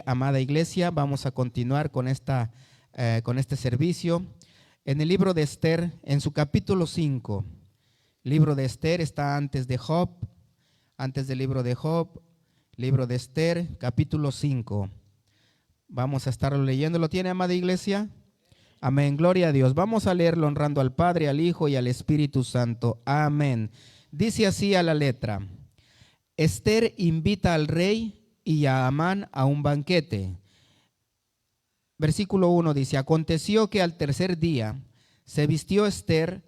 pie, amada iglesia. Vamos a continuar con este servicio. En el libro de Esther, en su capítulo 5, libro de Esther está antes de Job, antes del libro de Job, libro de Esther, capítulo 5. Vamos a estarlo leyendo. ¿Lo tiene, amada iglesia? Amén, gloria a Dios. Vamos a leerlo honrando al Padre, al Hijo y al Espíritu Santo. Amén. Dice así a la letra: Esther invita al rey y a Amán a un banquete. Versículo 1 dice: aconteció que al tercer día se vistió Esther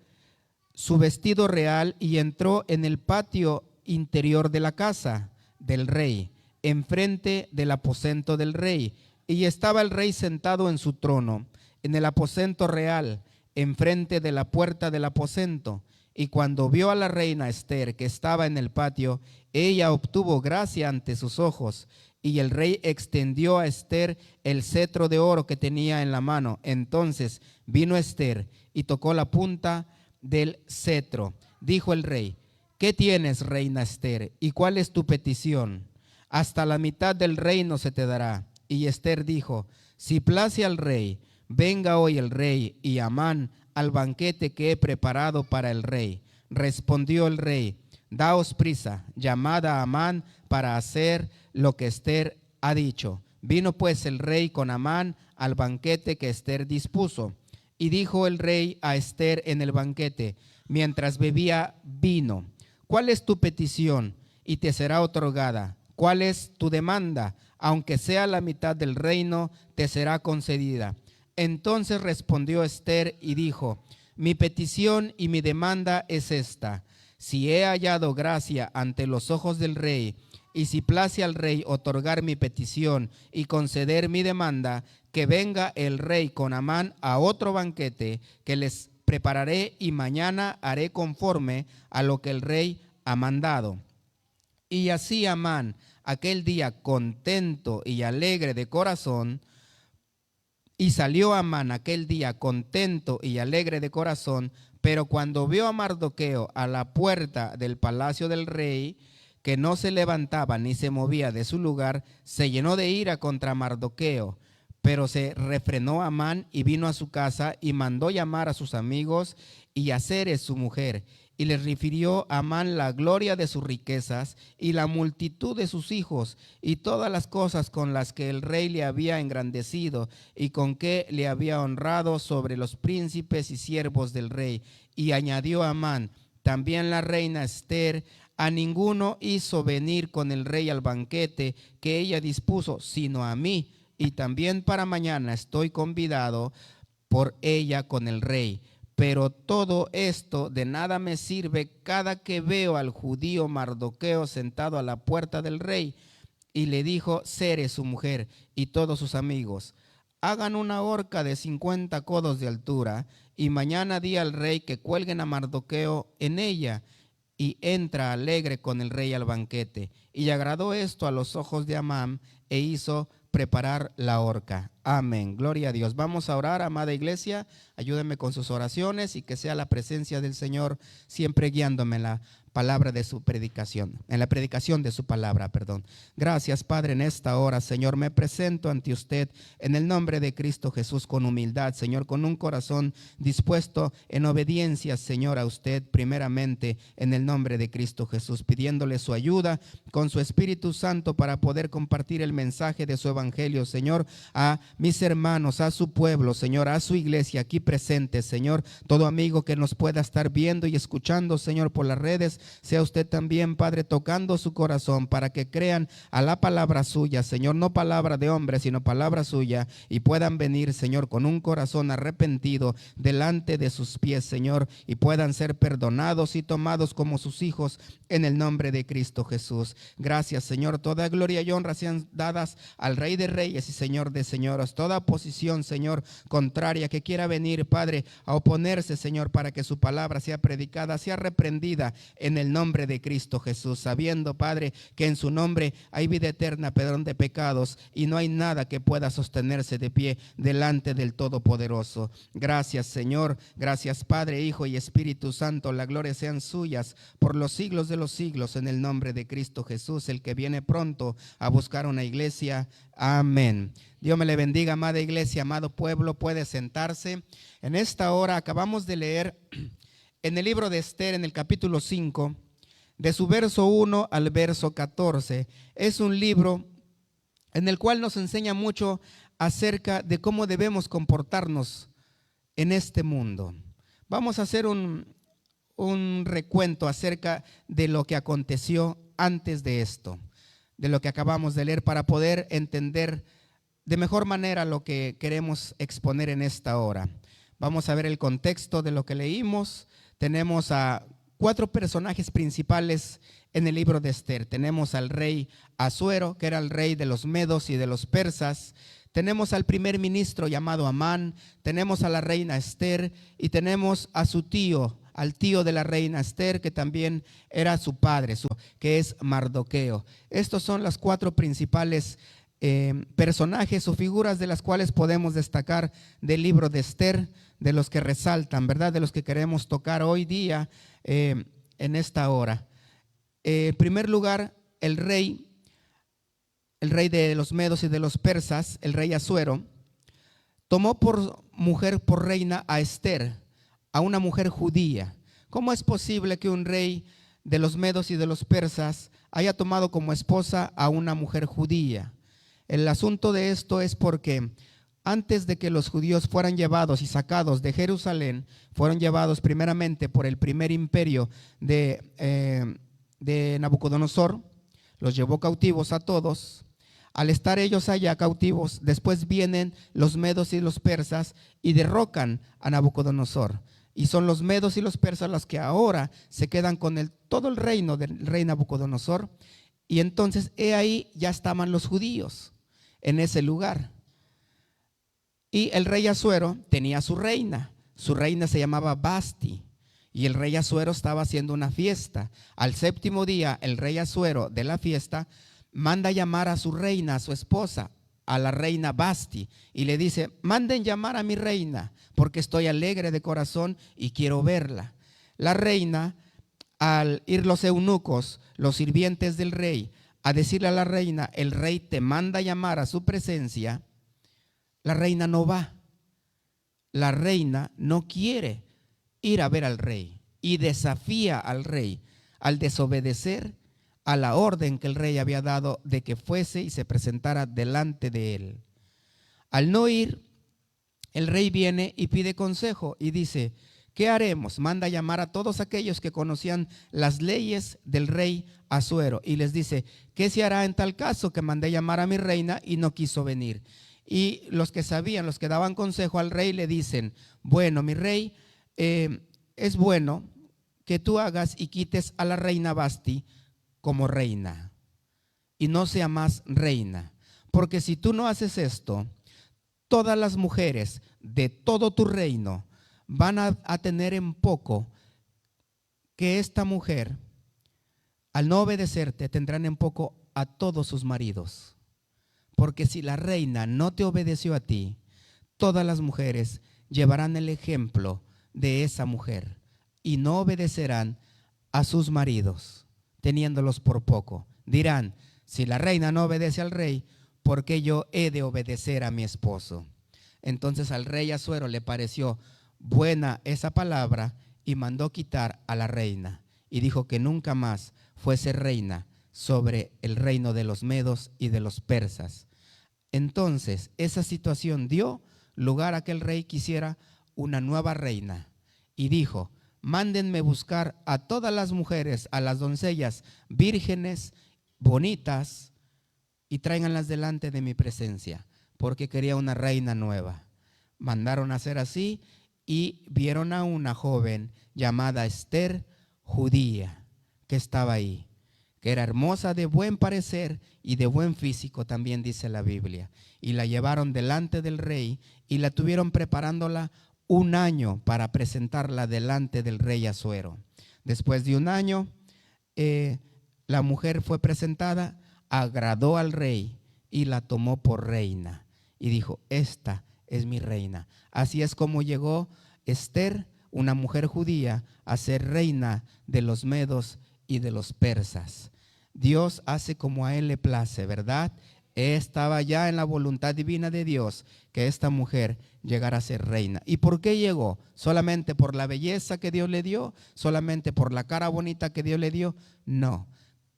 su vestido real y entró en el patio interior de la casa del rey, enfrente del aposento del rey. Y estaba el rey sentado en su trono, en el aposento real, enfrente de la puerta del aposento. Y cuando vio a la reina Esther que estaba en el patio, ella obtuvo gracia ante sus ojos. Y el rey extendió a Esther el cetro de oro que tenía en la mano. Entonces vino Esther y tocó la punta del cetro. Dijo el rey: ¿qué tienes, reina Esther? ¿Y cuál es tu petición? Hasta la mitad del reino se te dará. Y Esther dijo: si place al rey, venga hoy el rey y Amán al banquete que he preparado para el rey. Respondió el rey: daos prisa, llamad a Amán para hacer lo que Esther ha dicho. Vino pues el rey con Amán al banquete que Esther dispuso. Y dijo el rey a Esther en el banquete, mientras bebía vino: ¿cuál es tu petición? Y te será otorgada. ¿Cuál es tu demanda? Aunque sea la mitad del reino, te será concedida. Entonces respondió Esther y dijo: mi petición y mi demanda es esta: si he hallado gracia ante los ojos del rey, y si place al rey otorgar mi petición y conceder mi demanda, que venga el rey con Amán a otro banquete que les prepararé, y mañana haré conforme a lo que el rey ha mandado. Y así Amán, aquel día contento y alegre de corazón, y salió Amán aquel día contento y alegre de corazón, pero cuando vio a Mardoqueo a la puerta del palacio del rey, que no se levantaba ni se movía de su lugar, se llenó de ira contra Mardoqueo. Pero se refrenó Amán y vino a su casa y mandó llamar a sus amigos y a Zeres su mujer. Y les refirió a Amán la gloria de sus riquezas y la multitud de sus hijos y todas las cosas con las que el rey le había engrandecido y con que le había honrado sobre los príncipes y siervos del rey. Y añadió Amán: también la reina Esther a ninguno hizo venir con el rey al banquete que ella dispuso, sino a mí, y también para mañana estoy convidado por ella con el rey. Pero todo esto de nada me sirve cada que veo al judío Mardoqueo sentado a la puerta del rey. Y le dijo Zeres su mujer y todos sus amigos: hagan una horca de 50 codos de altura, y mañana di al rey que cuelguen a Mardoqueo en ella. Y entra alegre con el rey al banquete. Y agradó esto a los ojos de Amán, e hizo preparar la horca. Amén, gloria a Dios. Vamos a orar, amada iglesia. Ayúdenme con sus oraciones y que sea la presencia del Señor siempre guiándome en la palabra de su predicación, en la predicación de su palabra, perdón. Gracias, Padre, en esta hora, Señor, me presento ante usted en el nombre de Cristo Jesús con humildad, Señor, con un corazón dispuesto en obediencia, Señor, a usted, primeramente en el nombre de Cristo Jesús, pidiéndole su ayuda con su Espíritu Santo para poder compartir el mensaje de su evangelio, Señor, a mis hermanos, a su pueblo, Señor, a su iglesia aquí presente, Señor. Todo amigo que nos pueda estar viendo y escuchando, Señor, por las redes, sea usted también, Padre, tocando su corazón para que crean a la palabra suya, Señor, no palabra de hombre, sino palabra suya, y puedan venir, Señor, con un corazón arrepentido delante de sus pies, Señor, y puedan ser perdonados y tomados como sus hijos en el nombre de Cristo Jesús. Gracias, Señor. Toda gloria y honra sean dadas al Rey de Reyes y Señor de Señores, milagros, toda oposición, Señor, contraria que quiera venir, Padre, a oponerse, Señor, para que su palabra sea predicada, sea reprendida en el nombre de Cristo Jesús, sabiendo, Padre, que en su nombre hay vida eterna, perdón de pecados, y no hay nada que pueda sostenerse de pie delante del Todopoderoso. Gracias, Señor, gracias, Padre, Hijo y Espíritu Santo, la gloria sean suyas por los siglos de los siglos, en el nombre de Cristo Jesús, el que viene pronto a buscar una iglesia. Amén. Dios me le bendiga, amada iglesia, amado pueblo. Puede sentarse. En esta hora acabamos de leer en el libro de Esther, en el capítulo 5, de su verso 1 al verso 14. Es un libro en el cual nos enseña mucho acerca de cómo debemos comportarnos en este mundo. Vamos a hacer un recuento acerca de lo que aconteció antes de esto, de lo que acabamos de leer, para poder entender de mejor manera lo que queremos exponer en esta hora. Vamos a ver el contexto de lo que leímos. Tenemos a 4 personajes principales en el libro de Esther. Tenemos al rey Asuero, que era el rey de los medos y de los persas. Tenemos al primer ministro llamado Amán. Tenemos a la reina Esther y tenemos a su tío, al tío de la reina Esther, que también era su padre, que es Mardoqueo. Estos son las 4 principales personajes o figuras de las cuales podemos destacar del libro de Esther, de los que resaltan, ¿verdad? De los que queremos tocar hoy día en esta hora. En primer lugar, el rey de los medos y de los persas, el rey Asuero, tomó por mujer, por reina a Esther, a una mujer judía. ¿Cómo es posible que un rey de los medos y de los persas haya tomado como esposa a una mujer judía? El asunto de esto es porque antes de que los judíos fueran llevados y sacados de Jerusalén, fueron llevados primeramente por el primer imperio de Nabucodonosor, los llevó cautivos a todos. Al estar ellos allá cautivos, después vienen los medos y los persas y derrocan a Nabucodonosor. Y son los medos y los persas los que ahora se quedan con todo el reino del rey Nabucodonosor. Y entonces ahí ya estaban los judíos en ese lugar. Y el rey Asuero tenía su reina se llamaba Vasti. Y el rey Asuero estaba haciendo una fiesta. Al 7º día, el rey Asuero de la fiesta manda llamar a su reina, a su esposa, a la reina Vasti, y le dice: manden llamar a mi reina, porque estoy alegre de corazón y quiero verla. La reina, al ir los eunucos, los sirvientes del rey, a decirle a la reina: el rey te manda llamar a su presencia, la reina no va. La reina no quiere ir a ver al rey y desafía al rey al desobedecer a la orden que el rey había dado de que fuese y se presentara delante de él. Al no ir, el rey viene y pide consejo y dice: ¿qué haremos? Manda llamar a todos aquellos que conocían las leyes del rey Asuero y les dice: ¿qué se hará en tal caso que mandé llamar a mi reina y no quiso venir? Y los que sabían, los que daban consejo al rey, le dicen: bueno, mi rey, es bueno que tú hagas y quites a la reina Vasti como reina y no sea más reina, porque si tú no haces esto, todas las mujeres de todo tu reino van a tener en poco que esta mujer, al no obedecerte, tendrán en poco a todos sus maridos. Porque si la reina no te obedeció a ti, todas las mujeres llevarán el ejemplo de esa mujer y no obedecerán a sus maridos, teniéndolos por poco. Dirán: si la reina no obedece al rey, ¿por qué yo he de obedecer a mi esposo? Entonces al rey Asuero le pareció buena esa palabra y mandó quitar a la reina y dijo que nunca más fuese reina sobre el reino de los medos y de los persas. Entonces esa situación dio lugar a que el rey quisiera una nueva reina y dijo: mándenme buscar a todas las mujeres, a las doncellas vírgenes, bonitas, y tráiganlas delante de mi presencia, porque quería una reina nueva. Mandaron a hacer así y vieron a una joven llamada Esther, judía, que estaba ahí, que era hermosa, de buen parecer y de buen físico, también dice la Biblia. Y la llevaron delante del rey y la tuvieron preparándola un año para presentarla delante del rey Asuero. Después de un año, la mujer fue presentada, agradó al rey y la tomó por reina. Y dijo, esta es mi reina. Así es como llegó Esther, una mujer judía, a ser reina de los medos y de los persas. Dios hace como a Él le place, ¿verdad? Estaba ya en la voluntad divina de Dios que esta mujer llegara a ser reina. ¿Y por qué llegó? ¿Solamente por la belleza que Dios le dio? ¿Solamente por la cara bonita que Dios le dio? No.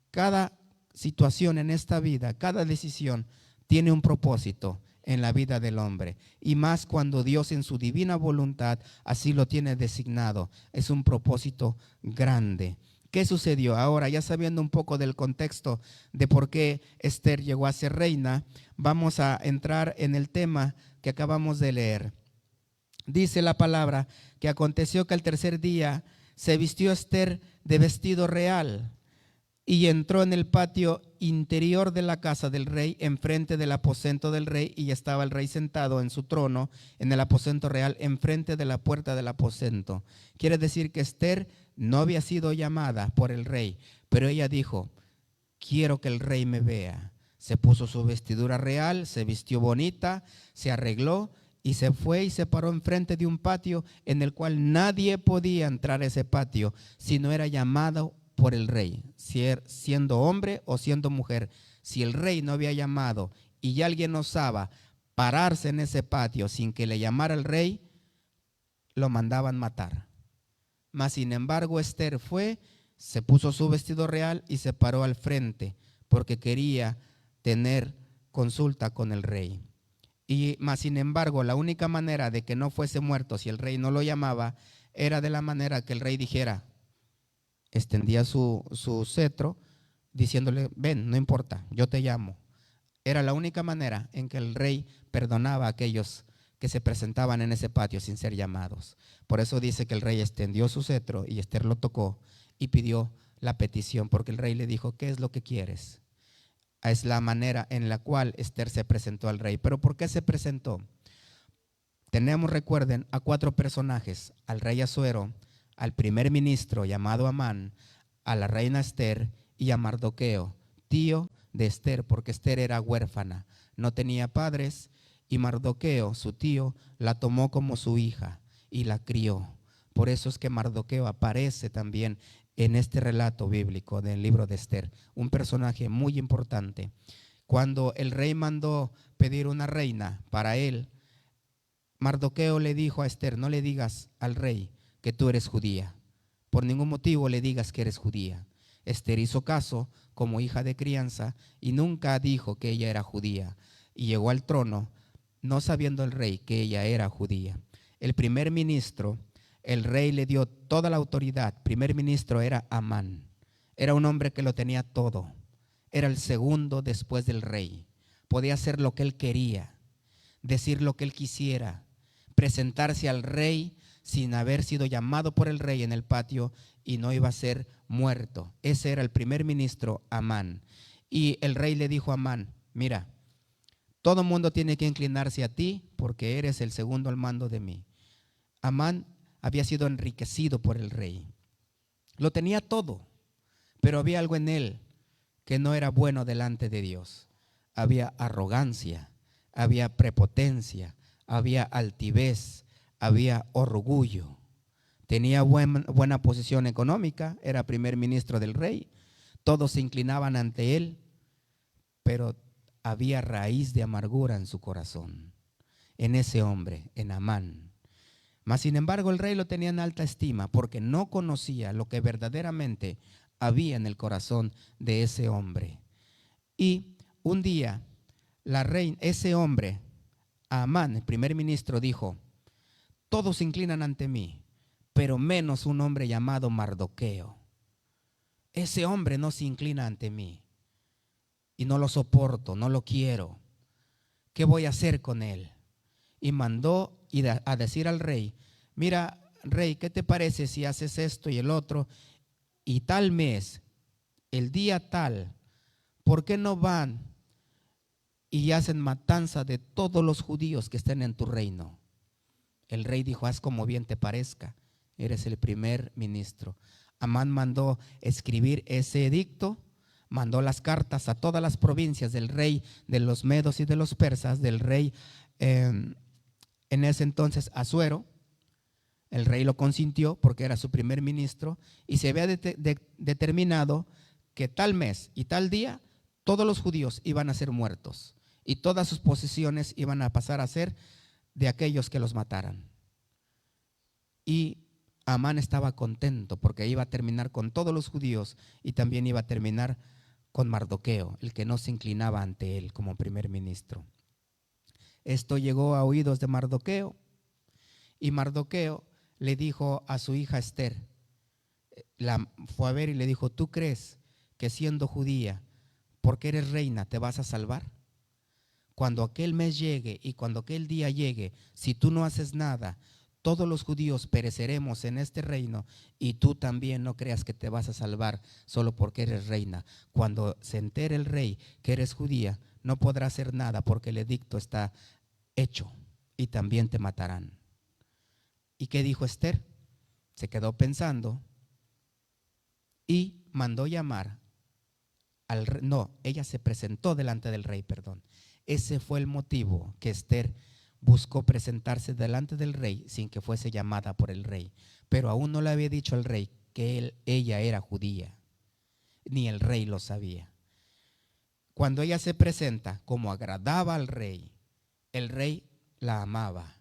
Cada situación en esta vida, cada decisión tiene un propósito en la vida del hombre, y más cuando Dios en su divina voluntad así lo tiene designado. Es un propósito grande. ¿Qué sucedió? Ahora, ya sabiendo un poco del contexto de por qué Esther llegó a ser reina, vamos a entrar en el tema que acabamos de leer. Dice la palabra que aconteció que al tercer día se vistió Esther de vestido real y entró en el patio interior de la casa del rey, enfrente del aposento del rey, y estaba el rey sentado en su trono en el aposento real, enfrente de la puerta del aposento. Quiere decir que Esther no había sido llamada por el rey, pero ella dijo, quiero que el rey me vea. Se puso su vestidura real, se vistió bonita, se arregló y se fue y se paró enfrente de un patio en el cual nadie podía entrar a ese patio si no era llamado por el rey, siendo hombre o siendo mujer. Si el rey no había llamado y ya alguien osaba pararse en ese patio sin que le llamara el rey, lo mandaban matar. Mas sin embargo Esther fue, se puso su vestido real y se paró al frente porque quería tener consulta con el rey. Y más sin embargo la única manera de que no fuese muerto si el rey no lo llamaba era de la manera que el rey dijera, extendía su cetro diciéndole, ven, no importa, yo te llamo. Era la única manera en que el rey perdonaba a aquellos que se presentaban en ese patio sin ser llamados. Por eso dice que el rey extendió su cetro y Esther lo tocó y pidió la petición, porque el rey le dijo, ¿qué es lo que quieres? Es la manera en la cual Esther se presentó al rey. ¿Pero por qué se presentó? Tenemos, recuerden, a 4 personajes: al rey Asuero, al primer ministro llamado Amán, a la reina Esther y a Mardoqueo, tío de Esther, porque Esther era huérfana, no tenía padres, y Mardoqueo, su tío, la tomó como su hija y la crió. Por eso es que Mardoqueo aparece también en este relato bíblico del libro de Esther, un personaje muy importante. Cuando el rey mandó pedir una reina para él, Mardoqueo le dijo a Esther, no le digas al rey que tú eres judía, por ningún motivo le digas que eres judía. Esther hizo caso como hija de crianza y nunca dijo que ella era judía, y llegó al trono no sabiendo el rey que ella era judía. El primer ministro, el rey le dio toda la autoridad. Primer ministro era Amán, era un hombre que lo tenía todo, era el segundo después del rey, podía hacer lo que él quería, decir lo que él quisiera, presentarse al rey sin haber sido llamado por el rey en el patio, y no iba a ser muerto. Ese era el primer ministro, Amán. Y el rey le dijo a Amán, mira, todo el mundo tiene que inclinarse a ti porque eres el segundo al mando de mí. Amán había sido enriquecido por el rey, lo tenía todo, pero había algo en él que no era bueno delante de Dios. Había arrogancia, había prepotencia, había altivez, había orgullo. Tenía buena posición económica, era primer ministro del rey, todos se inclinaban ante él, pero había raíz de amargura en su corazón, en ese hombre, en Amán. Mas sin embargo el rey lo tenía en alta estima porque no conocía lo que verdaderamente había en el corazón de ese hombre. Y un día ese hombre, Amán, el primer ministro, dijo, todos se inclinan ante mí, pero menos un hombre llamado Mardoqueo. Ese hombre no se inclina ante mí y no lo soporto, no lo quiero. ¿Qué voy a hacer con él? Y mandó a decir al rey, mira, rey, ¿qué te parece si haces esto y el otro? Y tal mes el día tal, ¿por qué no van y hacen matanza de todos los judíos que estén en tu reino? El rey dijo: haz como bien te parezca, eres el primer ministro. Amán mandó escribir ese edicto, mandó las cartas a todas las provincias del rey de los medos y de los persas, del rey en ese entonces Asuero. El rey lo consintió porque era su primer ministro, y se había determinado que tal mes y tal día todos los judíos iban a ser muertos y todas sus posesiones iban a pasar a ser de aquellos que los mataran. Y Amán estaba contento porque iba a terminar con todos los judíos y también iba a terminar con Mardoqueo, el que no se inclinaba ante él como primer ministro. Esto llegó a oídos de Mardoqueo, y Mardoqueo le dijo a su hija Esther, la fue a ver y le dijo: ¿tú crees que siendo judía, porque eres reina, te vas a salvar? Cuando aquel mes llegue y cuando aquel día llegue, si tú no haces nada, todos los judíos pereceremos en este reino, y tú también no creas que te vas a salvar solo porque eres reina. Cuando se entere el rey que eres judía, no podrá hacer nada porque el edicto está hecho y también te matarán. ¿Y qué dijo Esther? Se quedó pensando y mandó llamar al rey. No, ella se presentó delante del rey, perdón. Ese fue el motivo que Esther buscó presentarse delante del rey sin que fuese llamada por el rey. Pero aún no le había dicho al rey que ella era judía, ni el rey lo sabía. Cuando ella se presenta, como agradaba al rey, el rey la amaba.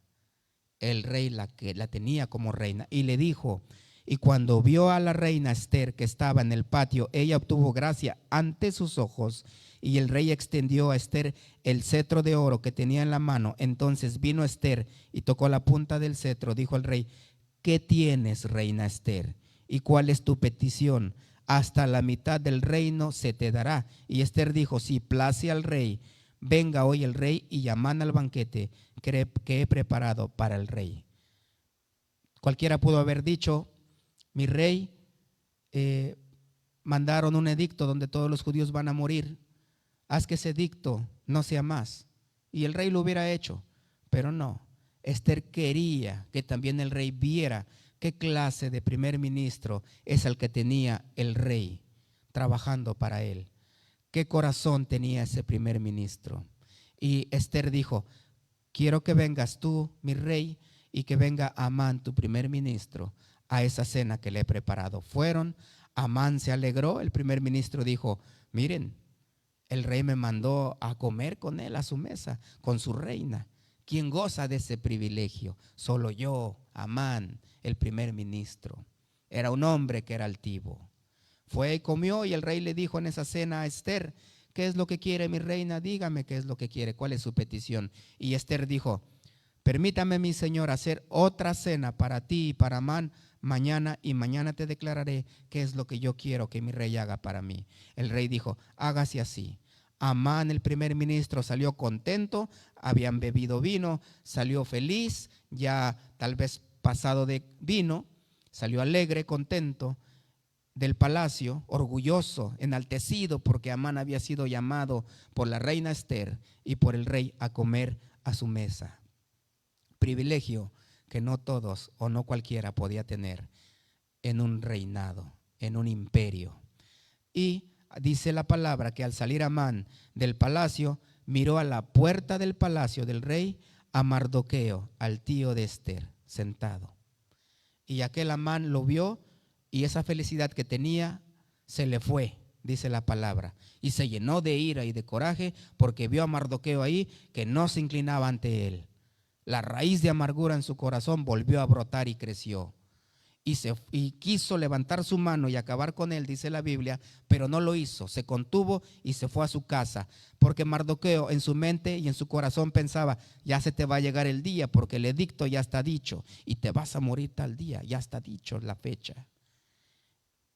El rey la tenía como reina, y le dijo, y cuando vio a la reina Esther que estaba en el patio, ella obtuvo gracia ante sus ojos, y el rey extendió a Esther el cetro de oro que tenía en la mano. Entonces vino Esther y tocó la punta del cetro. Dijo el rey: ¿qué tienes, reina Esther? ¿Y cuál es tu petición? Hasta la mitad del reino se te dará. Y Esther dijo: si place al rey, venga hoy el rey y llaman al banquete que he preparado para el rey. Cualquiera pudo haber dicho: mi rey, mandaron un edicto donde todos los judíos van a morir, haz que ese edicto no sea más. Y el rey lo hubiera hecho, pero no. Esther quería que también el rey viera qué clase de primer ministro es el que tenía el rey trabajando para él. Qué corazón tenía ese primer ministro. Y Esther dijo: quiero que vengas tú, mi rey, y que venga Amán, tu primer ministro, a esa cena que le he preparado. Fueron, Amán se alegró, el primer ministro dijo: miren, el rey me mandó a comer con él a su mesa, con su reina. ¿Quién goza de ese privilegio? Solo yo, Amán, el primer ministro. Era un hombre que era altivo. Fue y comió, y el rey le dijo en esa cena a Esther: ¿qué es lo que quiere mi reina? Dígame qué es lo que quiere, cuál es su petición. Y Esther dijo: permítame, mi señor, hacer otra cena para ti y para Amán mañana, y mañana te declararé qué es lo que yo quiero que mi rey haga para mí. El rey dijo: hágase así. Amán, el primer ministro, salió contento, habían bebido vino, salió feliz, ya tal vez pasado de vino, salió alegre, contento del palacio, orgulloso, enaltecido, porque Amán había sido llamado por la reina Esther y por el rey a comer a su mesa. Privilegio que no todos o no cualquiera podía tener en un reinado, en un imperio. Y dice la palabra que al salir Amán del palacio, miró a la puerta del palacio del rey a Mardoqueo, al tío de Esther, sentado. Y aquel Amán lo vio, y esa felicidad que tenía se le fue, dice la palabra, y se llenó de ira y de coraje porque vio a Mardoqueo ahí, que no se inclinaba ante él. La raíz de amargura en su corazón volvió a brotar y creció. Y quiso levantar su mano y acabar con él, dice la Biblia, pero no lo hizo. Se contuvo y se fue a su casa, porque Mardoqueo en su mente y en su corazón pensaba: ya se te va a llegar el día, porque el edicto ya está dicho y te vas a morir tal día, ya está dicho la fecha.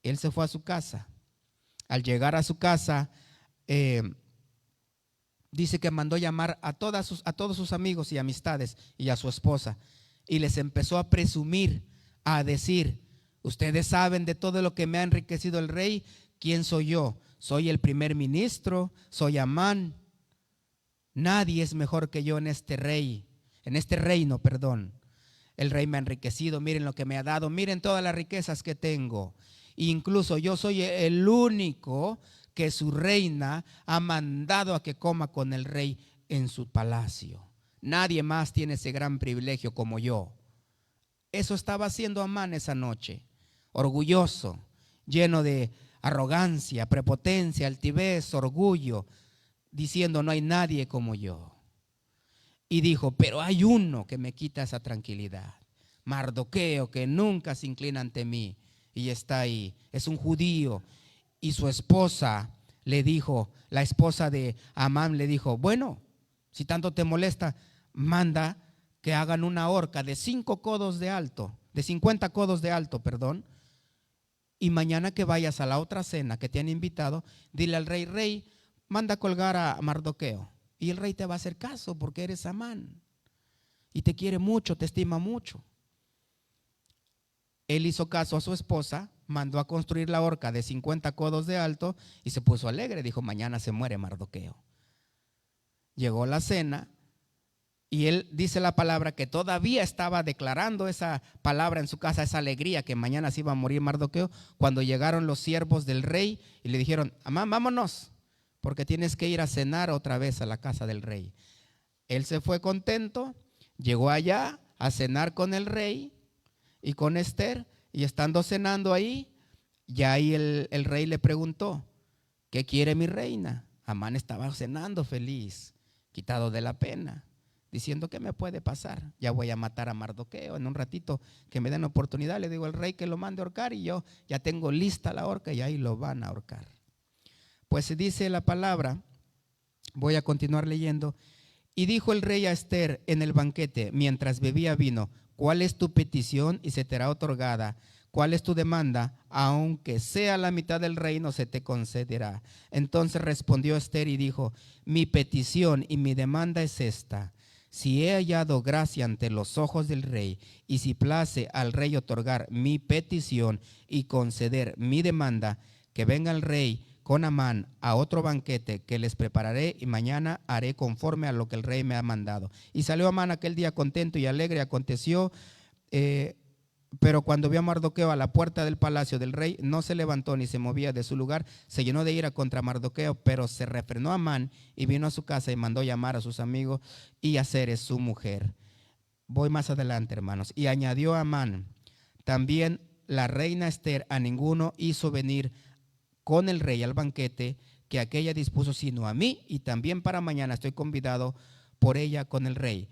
Él se fue a su casa. Al llegar a su casa, dice que mandó llamar a todos sus amigos y amistades y a su esposa, y les empezó a presumir, a decir: ustedes saben de todo lo que me ha enriquecido el rey, ¿quién soy yo? Soy el primer ministro, soy Amán. Nadie es mejor que yo en este reino, perdón. El rey me ha enriquecido, miren lo que me ha dado, miren todas las riquezas que tengo. Incluso yo soy el único que su reina ha mandado a que coma con el rey en su palacio. Nadie más tiene ese gran privilegio como yo. Eso estaba haciendo Amán esa noche, orgulloso, lleno de arrogancia, prepotencia, altivez, orgullo, diciendo no hay nadie como yo. Y dijo, pero hay uno que me quita esa tranquilidad, Mardoqueo, que nunca se inclina ante mí y está ahí, es un judío. Y su esposa le dijo, la esposa de Amán le dijo, bueno, si tanto te molesta, manda que hagan una horca de 50 codos de alto, perdón. Y mañana que vayas a la otra cena que te han invitado, dile al rey, rey, manda colgar a Mardoqueo. Y el rey te va a hacer caso porque eres Amán. Y te quiere mucho, te estima mucho. Él hizo caso a su esposa, mandó a construir la horca de 50 codos de alto y se puso alegre. Dijo, mañana se muere Mardoqueo. Llegó la cena y él dice la palabra que todavía estaba declarando esa palabra en su casa, esa alegría que mañana se iba a morir Mardoqueo, cuando llegaron los siervos del rey y le dijeron, Amán, vámonos, porque tienes que ir a cenar otra vez a la casa del rey. Él se fue contento, llegó allá a cenar con el rey y con Esther, y estando cenando ahí, ya ahí el rey le preguntó, ¿qué quiere mi reina? Amán estaba cenando feliz, quitado de la pena, diciendo, ¿qué me puede pasar? Ya voy a matar a Mardoqueo en un ratito, que me den oportunidad. Le digo al rey que lo mande a ahorcar y yo ya tengo lista la horca y ahí lo van a ahorcar. Pues dice la palabra, voy a continuar leyendo. Y dijo el rey a Esther en el banquete, mientras bebía vino, ¿cuál es tu petición y se te será otorgada? ¿Cuál es tu demanda? Aunque sea la mitad del reino, se te concederá. Entonces respondió Esther y dijo, mi petición y mi demanda es esta. Si he hallado gracia ante los ojos del rey, y si place al rey otorgar mi petición y conceder mi demanda, que venga el rey con Amán a otro banquete que les prepararé, y mañana haré conforme a lo que el rey me ha mandado. Y salió Amán aquel día contento y alegre. Aconteció, pero cuando vio a Mardoqueo a la puerta del palacio del rey, no se levantó ni se movía de su lugar. Se llenó de ira contra Mardoqueo, pero se refrenó Amán y vino a su casa y mandó llamar a sus amigos y a Zeres su mujer. Voy más adelante, hermanos. Y añadió Amán, también la reina Esther a ninguno hizo venir con el rey al banquete que aquella dispuso, sino a mí, y también para mañana estoy convidado por ella con el rey.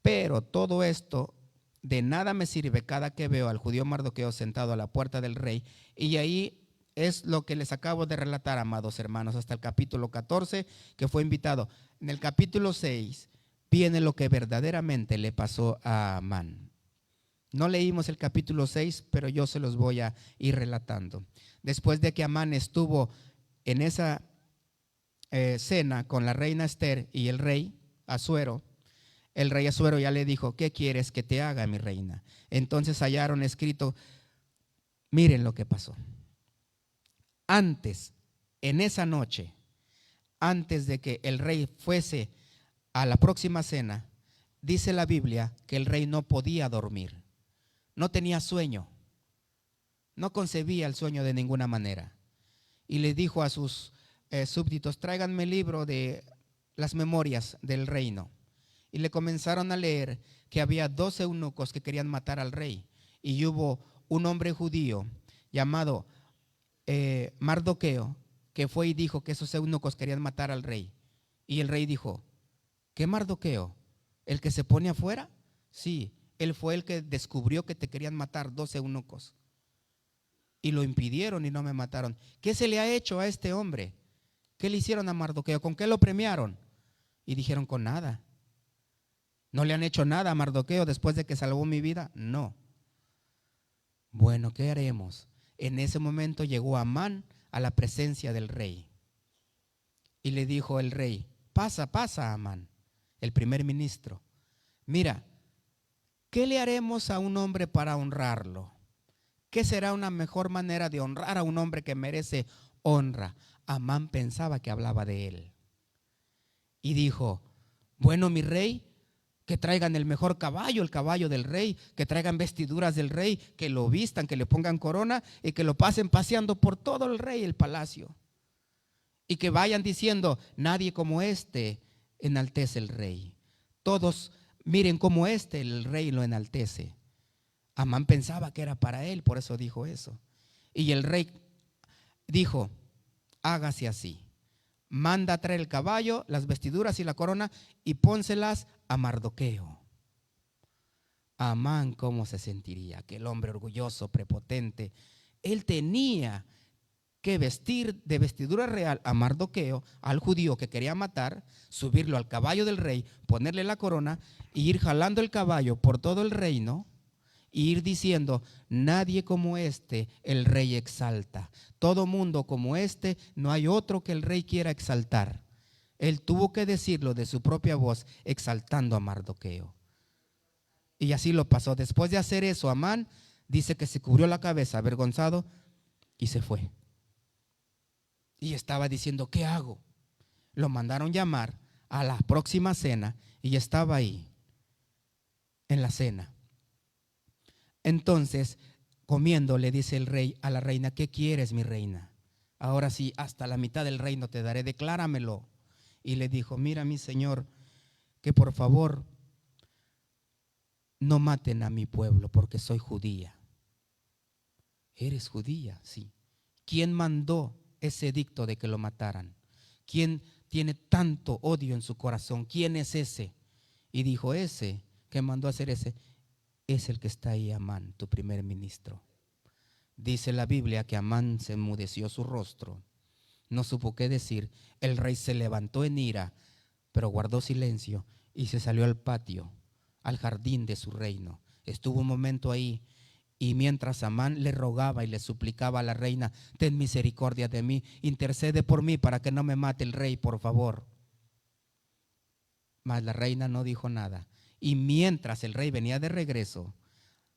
Pero todo esto de nada me sirve cada que veo al judío Mardoqueo sentado a la puerta del rey. Y ahí es lo que les acabo de relatar, amados hermanos, hasta el capítulo 14, que fue invitado. En el capítulo 6 viene lo que verdaderamente le pasó a Amán. No leímos el capítulo 6, pero yo se los voy a ir relatando. Después de que Amán estuvo en esa cena con la reina Esther y el rey Asuero, el rey Asuero ya le dijo, ¿qué quieres que te haga, mi reina? Entonces hallaron escrito, miren lo que pasó. Antes, en esa noche, antes de que el rey fuese a la próxima cena, dice la Biblia que el rey no podía dormir, no tenía sueño, no concebía el sueño de ninguna manera. Y le dijo a sus súbditos, tráiganme el libro de las memorias del reino. Y le comenzaron a leer que había 2 eunucos que querían matar al rey. Y hubo un hombre judío llamado Mardoqueo, que fue y dijo que esos eunucos querían matar al rey. Y el rey dijo, ¿qué Mardoqueo? ¿El que se pone afuera? Sí, él fue el que descubrió que te querían matar 2 eunucos. Y lo impidieron y no me mataron. ¿Qué se le ha hecho a este hombre? ¿Qué le hicieron a Mardoqueo? ¿Con qué lo premiaron? Y dijeron, con nada. ¿No le han hecho nada a Mardoqueo después de que salvó mi vida? No. Bueno, ¿qué haremos? En ese momento llegó Amán a la presencia del rey. Y le dijo el rey, pasa, Amán, el primer ministro. Mira, ¿qué le haremos a un hombre para honrarlo? ¿qué será una mejor manera de honrar a un hombre que merece honra? Amán pensaba que hablaba de él. Y dijo: bueno, mi rey, que traigan el mejor caballo, el caballo del rey, que traigan vestiduras del rey, que lo vistan, que le pongan corona y que lo pasen paseando por todo el rey, el palacio. Y que vayan diciendo: nadie como este enaltece el rey. Todos miren cómo el rey lo enaltece. Amán pensaba que era para él, por eso dijo eso. Y el rey dijo: hágase así. Manda a traer el caballo, las vestiduras y la corona y pónselas a Mardoqueo. Amán, ¿cómo se sentiría? Aquel hombre orgulloso, prepotente. Él tenía que vestir de vestidura real a Mardoqueo, al judío que quería matar, subirlo al caballo del rey, ponerle la corona y ir jalando el caballo por todo el reino y ir diciendo: nadie como el rey exalta. Todo mundo como no hay otro que el rey quiera exaltar. Él tuvo que decirlo de su propia voz, exaltando a Mardoqueo. Y así lo pasó. Después de hacer eso, Amán dice que se cubrió la cabeza avergonzado y se fue. Y estaba diciendo: ¿qué hago? Lo mandaron llamar a la próxima cena y estaba ahí en la cena. Entonces, comiendo, le dice el rey a la reina: ¿qué quieres, mi reina? Ahora sí, hasta la mitad del reino te daré, decláramelo. Y le dijo: mira, mi señor, que por favor no maten a mi pueblo, porque soy judía. ¿Eres judía? Sí. ¿Quién mandó ese edicto de que lo mataran? ¿Quién tiene tanto odio en su corazón? ¿Quién es ese? Y dijo: ese que mandó a hacer ese es el que está ahí, Amán, tu primer ministro. Dice la Biblia que Amán se enmudeció su rostro, no supo qué decir. El rey se levantó en ira, pero guardó silencio y se salió al patio, al jardín de su reino. Estuvo un momento ahí, y mientras Amán le rogaba y le suplicaba a la reina: ten misericordia de mí, intercede por mí para que no me mate el rey, por favor. Mas la reina no dijo nada. Y mientras el rey venía de regreso,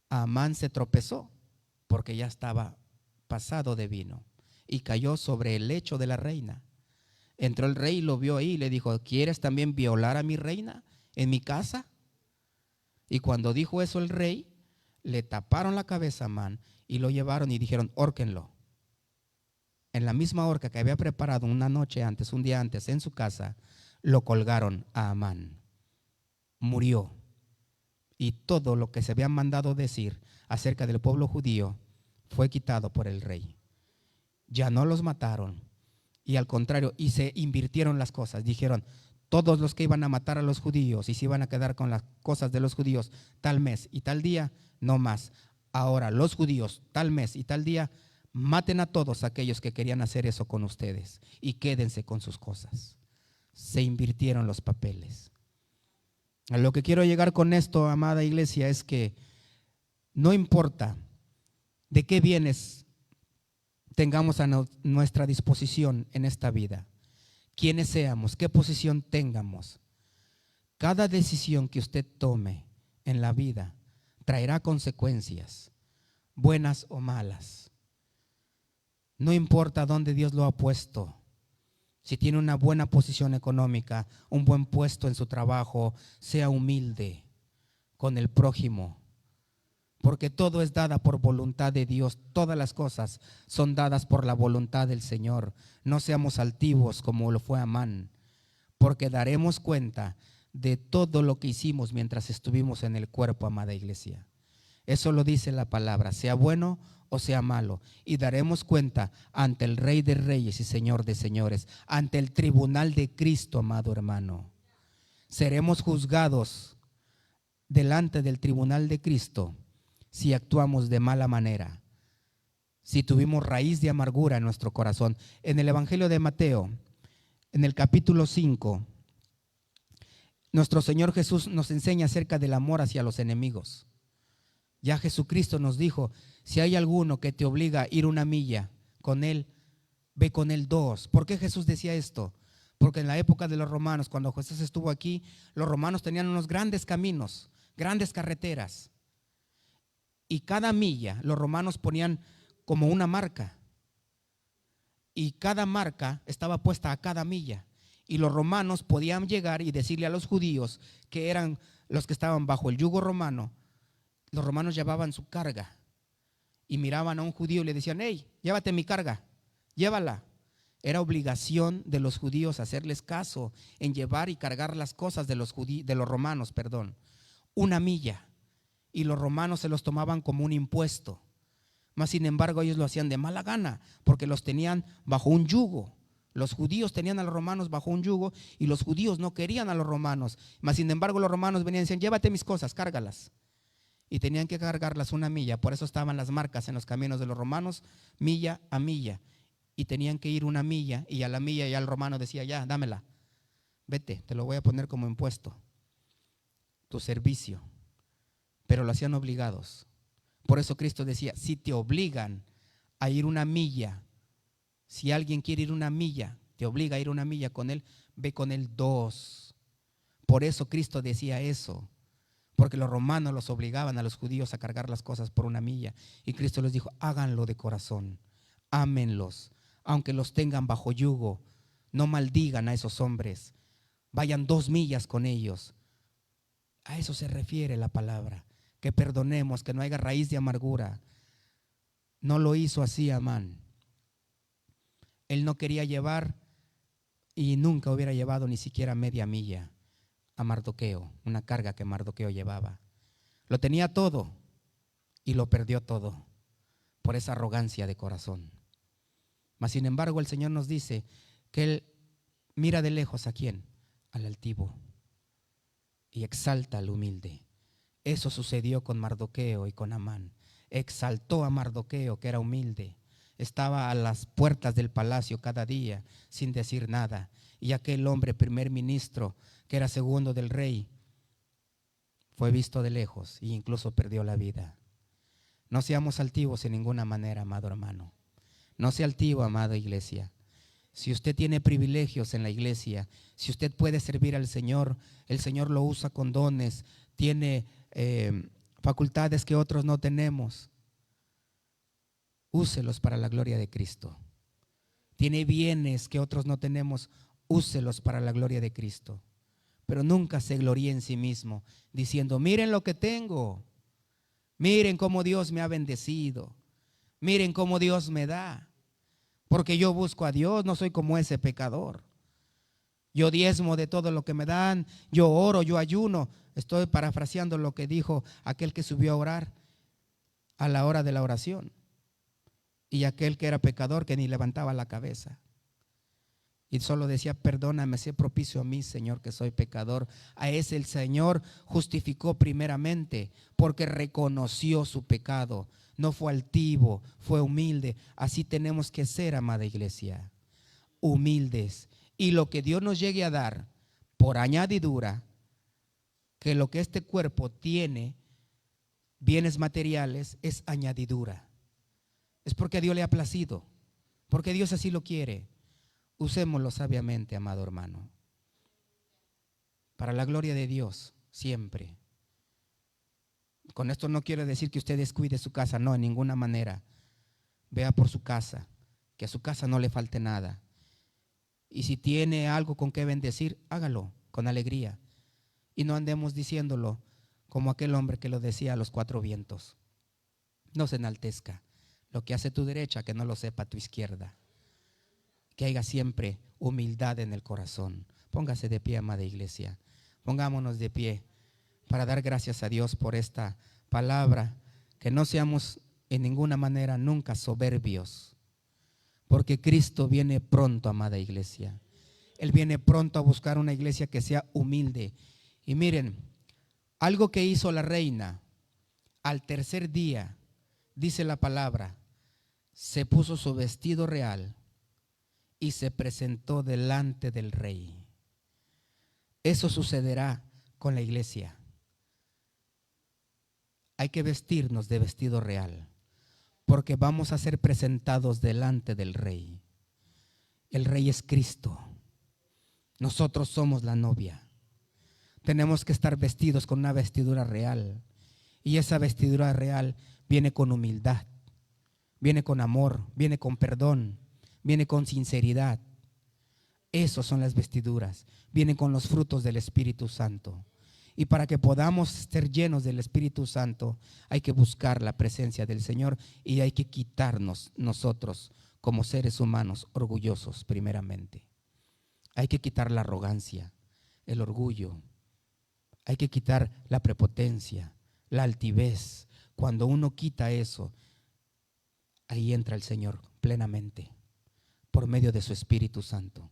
Amán se tropezó, porque ya estaba pasado de vino, y cayó sobre el lecho de la reina. Entró el rey y lo vio ahí y le dijo: ¿quieres también violar a mi reina en mi casa? Y cuando dijo eso el rey, le taparon la cabeza a Amán y lo llevaron y dijeron: hórquenlo. En la misma horca que había preparado un día antes en su casa, lo colgaron a Amán. Murió. Y todo lo que se había mandado decir acerca del pueblo judío fue quitado por el rey. Ya no los mataron, y al contrario, y se invirtieron las cosas. Dijeron: todos los que iban a matar a los judíos y se iban a quedar con las cosas de los judíos tal mes y tal día, no más. Ahora los judíos tal mes y tal día, maten a todos aquellos que querían hacer eso con ustedes y quédense con sus cosas. Se invirtieron los papeles. A lo que quiero llegar con esto, amada iglesia, es que no importa de qué bienes tengamos a nuestra disposición en esta vida, quiénes seamos, qué posición tengamos, cada decisión que usted tome en la vida traerá consecuencias, buenas o malas. No importa dónde Dios lo ha puesto. Si tiene una buena posición económica, un buen puesto en su trabajo, sea humilde con el prójimo, porque todo es dada por voluntad de Dios. Todas las cosas son dadas por la voluntad del Señor. No seamos altivos como lo fue Amán, porque daremos cuenta de todo lo que hicimos mientras estuvimos en el cuerpo, amada iglesia. Eso lo dice la palabra, sea bueno o sea malo, y daremos cuenta ante el Rey de Reyes y Señor de Señores, ante el tribunal de Cristo, amado hermano. Seremos juzgados delante del tribunal de Cristo si actuamos de mala manera, si tuvimos raíz de amargura en nuestro corazón. En el Evangelio de Mateo, en el capítulo 5, nuestro Señor Jesús nos enseña acerca del amor hacia los enemigos. Ya Jesucristo nos dijo: si hay alguno que te obliga a ir una milla con él, ve con él 2. ¿Por qué Jesús decía esto? Porque en la época de los romanos, cuando Jesús estuvo aquí, los romanos tenían unos grandes caminos, grandes carreteras. y cada milla los romanos ponían como una marca, y cada marca estaba puesta a cada milla, y los romanos podían llegar y decirle a los judíos, que eran los que estaban bajo el yugo romano. Los romanos llevaban su carga y miraban a un judío y le decían: hey, llévate mi carga, llévala. Era obligación de los judíos hacerles caso en llevar y cargar las cosas de los romanos, una milla, y los romanos se los tomaban como un impuesto. Mas sin embargo ellos lo hacían de mala gana, porque los tenían bajo un yugo. Los judíos tenían a los romanos bajo un yugo, y los judíos no querían a los romanos. Mas sin embargo los romanos venían y decían: llévate mis cosas, cárgalas. Y tenían que cargarlas una milla. Por eso estaban las marcas en los caminos de los romanos, milla a milla. Y tenían que ir una milla, y a la milla ya el romano decía: ya, dámela, vete, te lo voy a poner como impuesto, tu servicio. Pero lo hacían obligados. Por eso Cristo decía: si te obligan a ir una milla, si alguien quiere ir una milla, te obliga a ir una milla con él, ve con él 2. Por eso Cristo decía eso, porque los romanos los obligaban a los judíos a cargar las cosas por una milla. Y Cristo les dijo: háganlo de corazón, ámenlos, aunque los tengan bajo yugo, no maldigan a esos hombres, vayan 2 millas con ellos. A eso se refiere la palabra, que perdonemos, que no haya raíz de amargura. No lo hizo así Amán. Él no quería llevar, y nunca hubiera llevado ni siquiera media milla a Mardoqueo, una carga que Mardoqueo llevaba. Lo tenía todo y lo perdió todo por esa arrogancia de corazón. Mas sin embargo el Señor nos dice que Él mira de lejos ¿a quién? Al altivo, y exalta al humilde. Eso sucedió con Mardoqueo y con Amán. Exaltó a Mardoqueo, que era humilde, estaba a las puertas del palacio cada día sin decir nada, y aquel hombre primer ministro, que era segundo del rey, fue visto de lejos e incluso perdió la vida. No seamos altivos en ninguna manera, amado hermano. No sea altivo, amada iglesia. Si usted tiene privilegios en la iglesia, si usted puede servir al Señor, el Señor lo usa con dones, tiene facultades que otros no tenemos, úselos para la gloria de Cristo. Tiene bienes que otros no tenemos, úselos para la gloria de Cristo. Pero nunca se gloríe en sí mismo diciendo: miren lo que tengo, miren cómo Dios me ha bendecido, miren cómo Dios me da. Porque yo busco a Dios, no soy como ese pecador. Yo diezmo de todo lo que me dan, yo oro, yo ayuno. Estoy parafraseando lo que dijo aquel que subió a orar a la hora de la oración, y aquel que era pecador, que ni levantaba la cabeza y solo decía: perdóname, sé propicio a mí, Señor, que soy pecador. A ese el Señor justificó primeramente, porque reconoció su pecado. No fue altivo, fue humilde. Así tenemos que ser, amada iglesia, humildes. Y lo que Dios nos llegue a dar por añadidura, que lo que este cuerpo tiene, bienes materiales, es añadidura. Es porque a Dios le ha placido, porque Dios así lo quiere. Usémoslo sabiamente, amado hermano, para la gloria de Dios siempre. Con esto no quiero decir que usted descuide su casa, no, en ninguna manera. Vea por su casa, que a su casa no le falte nada. Y si tiene algo con que bendecir, hágalo con alegría. Y no andemos diciéndolo como aquel hombre que lo decía a los 4 vientos. No se enaltezca. Lo que hace tu derecha, que no lo sepa tu izquierda. Que haya siempre humildad en el corazón. Póngase de pie, amada iglesia. Pongámonos de pie para dar gracias a Dios por esta palabra. Que no seamos en ninguna manera nunca soberbios, porque Cristo viene pronto, amada iglesia. Él viene pronto a buscar una iglesia que sea humilde. Y miren, algo que hizo la reina al tercer día, dice la palabra, se puso su vestido real y se presentó delante del rey. Eso sucederá con la iglesia. Hay que vestirnos de vestido real, porque vamos a ser presentados delante del rey. El rey es Cristo. Nosotros somos la novia. Tenemos que estar vestidos con una vestidura real. Y esa vestidura real viene con humildad, viene con amor, viene con perdón, viene con sinceridad. Esas son las vestiduras, vienen con los frutos del Espíritu Santo. Y para que podamos ser llenos del Espíritu Santo, hay que buscar la presencia del Señor y hay que quitarnos nosotros como seres humanos orgullosos primeramente. Hay que quitar la arrogancia, el orgullo. Hay que quitar la prepotencia, la altivez. Cuando uno quita eso, ahí entra el Señor plenamente por medio de su Espíritu Santo.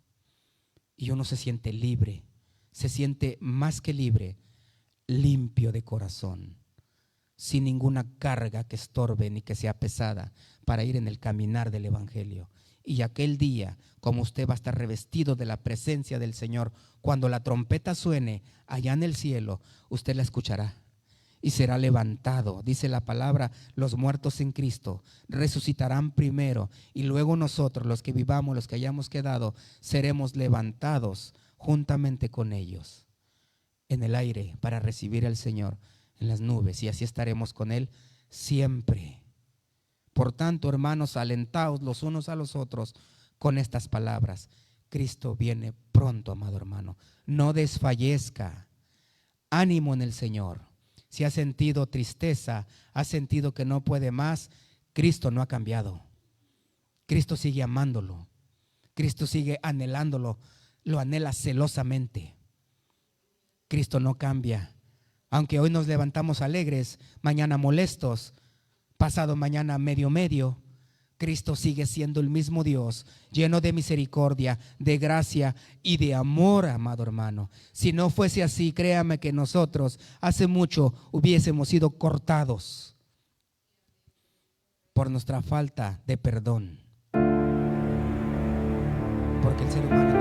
Y uno se siente libre, se siente más que libre, limpio de corazón, sin ninguna carga que estorbe ni que sea pesada para ir en el caminar del Evangelio. Y aquel día, como usted va a estar revestido de la presencia del Señor, cuando la trompeta suene allá en el cielo, usted la escuchará y será levantado. Dice la palabra, los muertos en Cristo resucitarán primero y luego nosotros, los que vivamos, los que hayamos quedado, seremos levantados juntamente con ellos en el aire para recibir al Señor en las nubes, y así estaremos con Él siempre. Por tanto, hermanos, alentaos los unos a los otros con estas palabras. Cristo viene pronto, amado hermano. No desfallezca. Ánimo en el Señor. Si ha sentido tristeza, ha sentido que no puede más, Cristo no ha cambiado. Cristo sigue amándolo. Cristo sigue anhelándolo. Lo anhela celosamente. Cristo no cambia. Aunque hoy nos levantamos alegres, mañana molestos, pasado mañana medio, Cristo sigue siendo el mismo Dios, lleno de misericordia, de gracia y de amor, amado hermano. Si no fuese así, créame que nosotros hace mucho hubiésemos sido cortados por nuestra falta de perdón. Porque el ser humano